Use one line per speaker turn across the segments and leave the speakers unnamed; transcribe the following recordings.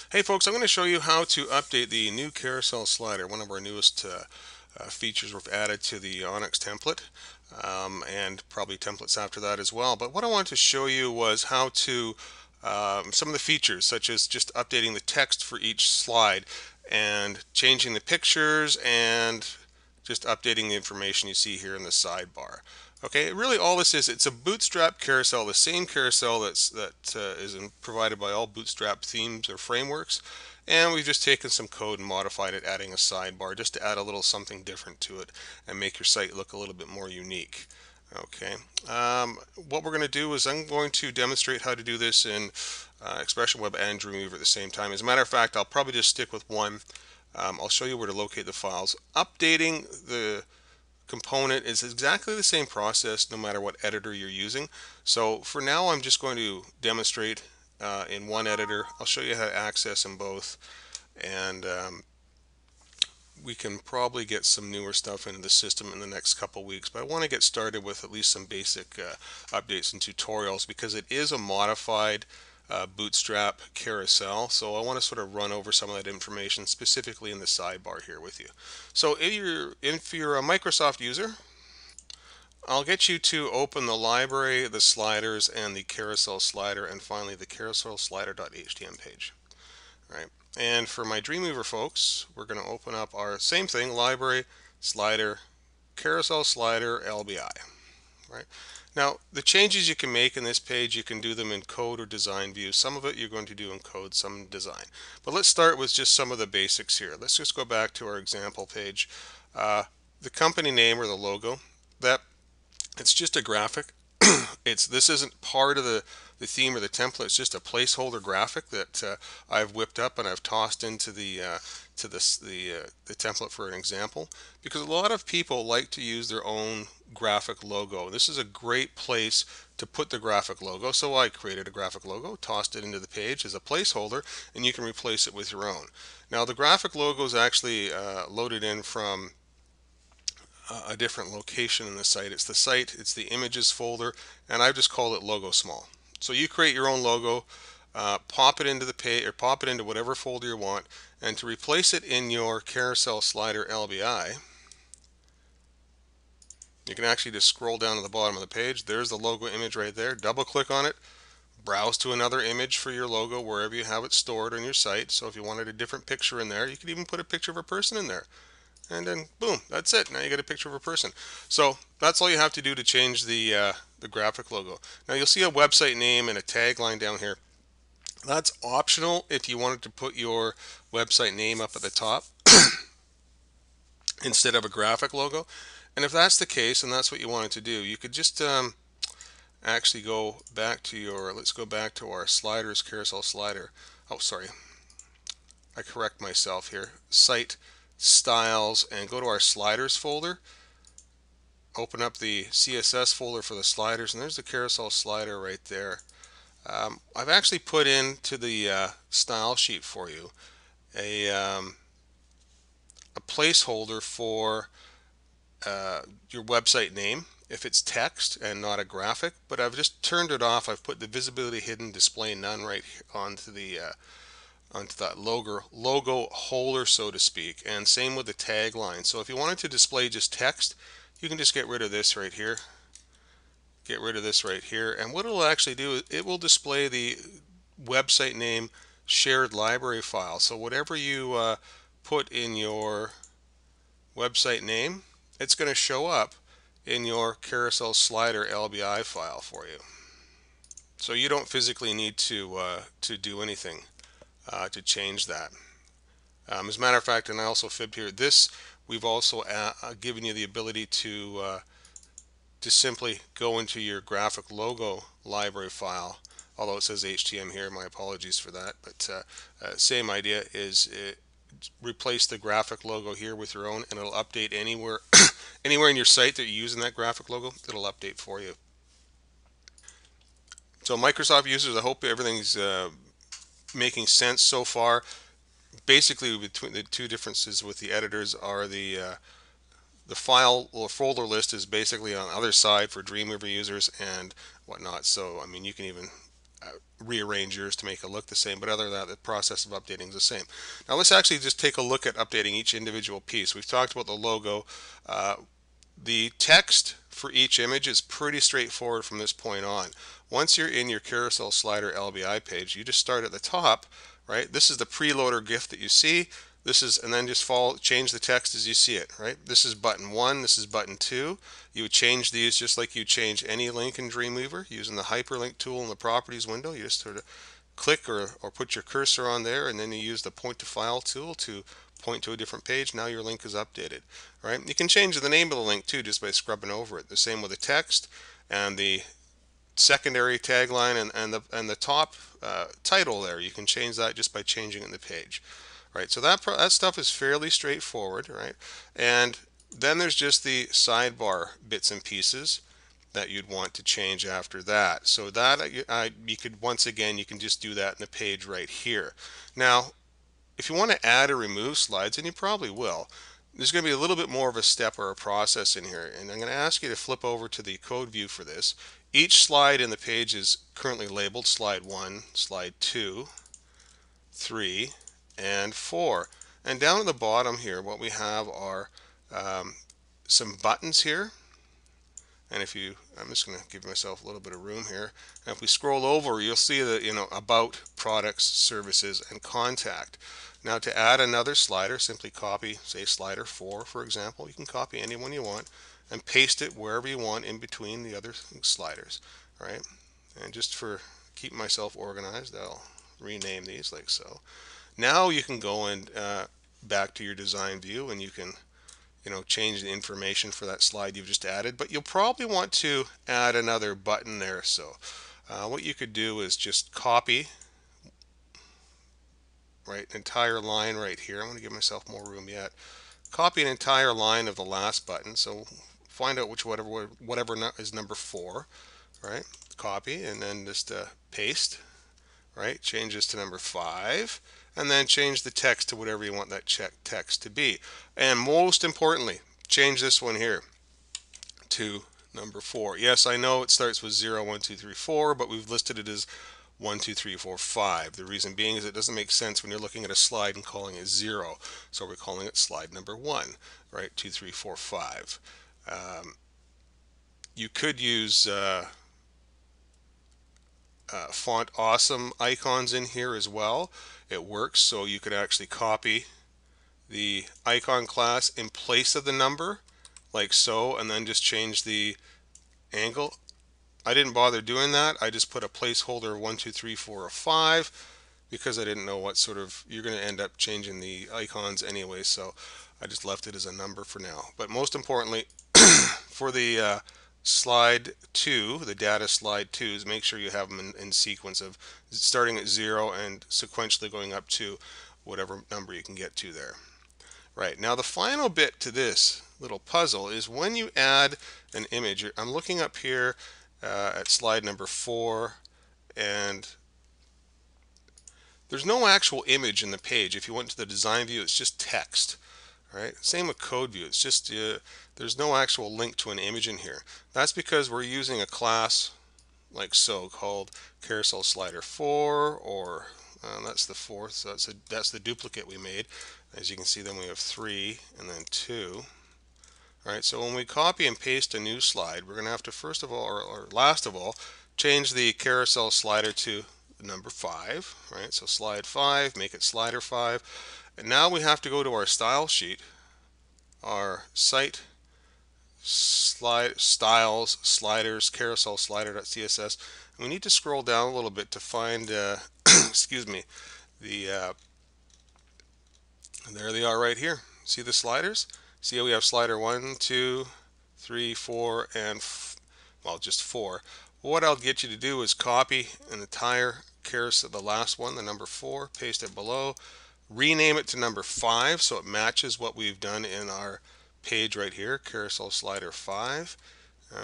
Hey folks, I'm going to show you how to update the new carousel slider, one of our newest features we've added to the Onyx template, and probably templates after that as well. But what I wanted to show you was how to, some of the features, such as just updating the text for each slide and changing the pictures and just updating the information you see here in the sidebar. Okay, really all this is, it's a Bootstrap carousel, the same carousel that is provided by all Bootstrap themes or frameworks, and we've just taken some code and modified it, adding a sidebar just to add a little something different to it and make your site look a little bit more unique. Okay, what we're going to do is I'm going to demonstrate how to do this in Expression Web and Dreamweaver at the same time. As a matter of fact, I'll probably just stick with one. I'll show you where to locate the files. Updating the component is exactly the same process no matter what editor you're using. So for now I'm just going to demonstrate in one editor. I'll show you how to access them both, and we can probably get some newer stuff into the system in the next couple weeks, but I want to get started with at least some basic updates and tutorials because it is a modified Bootstrap carousel, so I want to sort of run over some of that information specifically in the sidebar here with you. So if you're a Microsoft user, I'll get you to open the library, the sliders, and the carousel slider, and finally the carousel slider.html page. Right. And for my Dreamweaver folks, we're going to open up our same thing, library, slider, carousel slider, LBI. Right. Now, the changes you can make in this page, you can do them in code or design view. Some of it you're going to do in code, some in design. But let's start with just some of the basics here. Let's just go back to our example page. The company name or the logo, that it's just a graphic. This isn't part of the theme or the template. It's just a placeholder graphic that I've whipped up and I've tossed into the template for an example, because a lot of people like to use their own graphic logo. This is a great place to put the graphic logo. So I created a graphic logo, tossed it into the page as a placeholder, and you can replace it with your own. Now the graphic logo is actually loaded in from a different location in the site. It's the images folder, and I've just called it logo small. So you create your own logo, pop it into the page or pop it into whatever folder you want, and to replace it in your carousel slider LBI, you can actually just scroll down to the bottom of the page. There's the logo image right there. Double click on it, browse to another image for your logo wherever you have it stored on your site. So if you wanted a different picture in there, you could even put a picture of a person in there. And then boom, that's it. Now you get a picture of a person. So that's all you have to do to change the graphic logo. Now you'll see a website name and a tagline down here. That's optional if you wanted to put your website name up at the top instead of a graphic logo. And if that's the case and that's what you wanted to do, you could just actually go back to let's go back to our sliders, carousel slider. Oh, sorry, I correct myself here. Site styles, and go to our sliders folder. Open up the CSS folder for the sliders, and there's the carousel slider right there. I've actually put into the style sheet for you a placeholder for your website name if it's text and not a graphic, but I've just turned it off. I've put the visibility hidden, display none right onto that logo holder, so to speak, and same with the tagline. So if you wanted to display just text, you can just get rid of this right here. Get rid of this right here, and what it'll actually do is it will display the website name shared library file. So whatever you put in your website name, it's going to show up in your carousel slider LBI file for you. So you don't physically need to do anything to change that. As a matter of fact, and I also fibbed here, we've also given you the ability to simply go into your graphic logo library file. Although it says HTML here, my apologies for that. But same idea is replace the graphic logo here with your own, and it'll update anywhere anywhere in your site that you're using that graphic logo. It'll update for you. So Microsoft users, I hope everything's making sense so far. Basically, between the two differences with the editors are the file or folder list is basically on the other side for Dreamweaver users and whatnot. So I mean, you can even rearrange yours to make it look the same, but other than that, the process of updating is the same. Now let's actually just take a look at updating each individual piece. We've talked about the logo. The text for each image is pretty straightforward from this point on. Once you're in your carousel slider LBI page, you just start at the top, right? This is the preloader GIF that you see. This is, and then just change the text as you see it, right? This is button 1, this is button 2. You would change these just like you change any link in Dreamweaver using the hyperlink tool in the properties window. You just sort of click or put your cursor on there, and then you use the point to file tool to point to a different page. Now your link is updated, right? You can change the name of the link too just by scrubbing over it. The same with the text and the secondary tagline and the top title there. You can change that just by changing it in the page, right? So that stuff is fairly straightforward, right? And then there's just the sidebar bits and pieces that you'd want to change after that. So that you could, once again, you can just do that in the page right here. Now, if you want to add or remove slides, and you probably will, there's going to be a little bit more of a step or a process in here. And I'm going to ask you to flip over to the code view for this. Each slide in the page is currently labeled slide 1, slide 2, 3, and 4. And down at the bottom here, what we have are some buttons here. And if you, I'm just going to give myself a little bit of room here. And if we scroll over, you'll see that, about, products, services, and contact. Now to add another slider, simply copy, say slider 4, for example. You can copy any one you want and paste it wherever you want in between the other sliders, right? And just for keeping myself organized, I'll rename these like so. Now you can go and back to your design view, and you can change the information for that slide you've just added, but you'll probably want to add another button there. So what you could do is just copy, right, an entire line right here. I'm going to give myself more room yet. Copy an entire line of the last button. So find out whatever is number 4, right? Copy and then just paste, right? Change this to number 5. And then change the text to whatever you want that text to be. And most importantly, change this one here to number 4. Yes, I know it starts with 0, 1, 2, 3, 4, but we've listed it as 1, 2, 3, 4, 5. The reason being is it doesn't make sense when you're looking at a slide and calling it 0. So we're calling it slide number 1, right? 2, 3, 4, 5. You could use font awesome icons in here as well. It works, so you could actually copy the icon class in place of the number like so, and then just change the angle. I didn't bother doing that. I just put a placeholder 1, 2, 3, 4, or 5 because I didn't know what sort of, you're going to end up changing the icons anyway, so I just left it as a number for now. But most importantly, for the slide 2, the data slide 2s, make sure you have them in sequence of starting at 0 and sequentially going up to whatever number you can get to there. Right, now the final bit to this little puzzle is when you add an image. I'm looking up here at slide number 4, and there's no actual image in the page. If you went to the design view, it's just text. Right? Same with code view. It's just there's no actual link to an image in here. That's because we're using a class like so called carousel slider 4, or that's the 4th. So that's the duplicate we made. As you can see, then we have 3 and then 2. All right. So when we copy and paste a new slide, we're going to have to first of all, or last of all, change the carousel slider to number 5. Right. So slide 5, make it slider 5. And now we have to go to our style sheet, our site styles, sliders, carousel slider.css. And we need to scroll down a little bit to find, excuse me, there they are right here. See the sliders? See how we have slider 1, 2, 3, 4, and well, just 4. What I'll get you to do is copy an entire carousel, the last one, the number 4, paste it below. Rename it to number 5 so it matches what we've done in our page right here, carousel slider 5.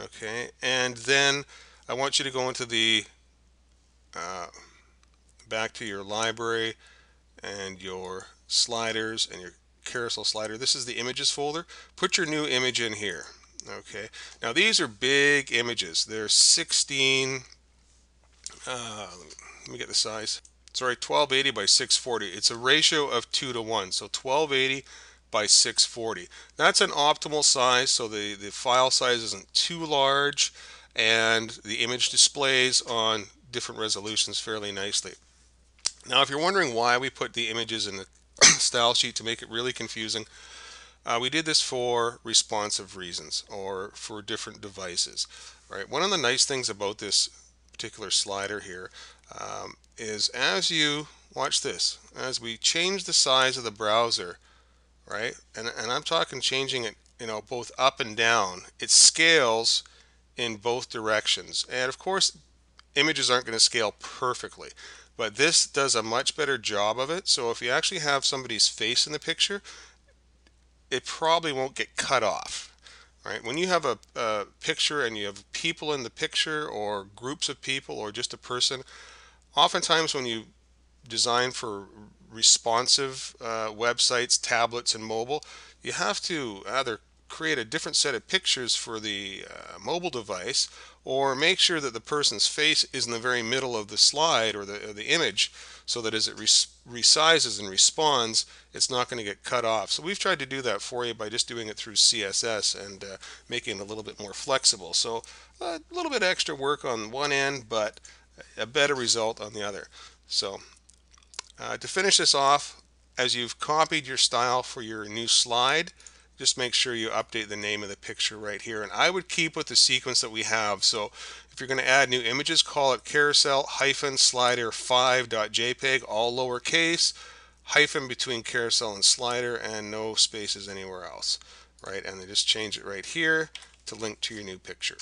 Okay, and then I want you to go into the back to your library and your sliders and your carousel slider. This is the images folder. Put your new image in here. Okay, now these are big images. They're 16 Let me get the size. Sorry, 1280 by 640. It's a ratio of 2 to 1. So 1280 by 640. That's an optimal size, so the file size isn't too large and the image displays on different resolutions fairly nicely. Now, if you're wondering why we put the images in the style sheet to make it really confusing, we did this for responsive reasons or for different devices. Right? One of the nice things about this particular slider here is as you watch this, as we change the size of the browser, right? And I'm talking changing it, both up and down. It scales in both directions. And of course, images aren't going to scale perfectly, but this does a much better job of it. So if you actually have somebody's face in the picture, it probably won't get cut off. Right? When you have a picture and you have people in the picture or groups of people or just a person, oftentimes when you design for responsive websites, tablets, and mobile, you have to either create a different set of pictures for the mobile device or make sure that the person's face is in the very middle of the slide or the image so that as it resizes and responds, it's not going to get cut off. So we've tried to do that for you by just doing it through CSS and making it a little bit more flexible. So a little bit extra work on one end, but a better result on the other. So to finish this off, as you've copied your style for your new slide, just make sure you update the name of the picture right here. And I would keep with the sequence that we have. So if you're going to add new images, call it carousel-slider5.jpg, all lowercase, hyphen between carousel and slider, and no spaces anywhere else. Right? And then just change it right here to link to your new picture.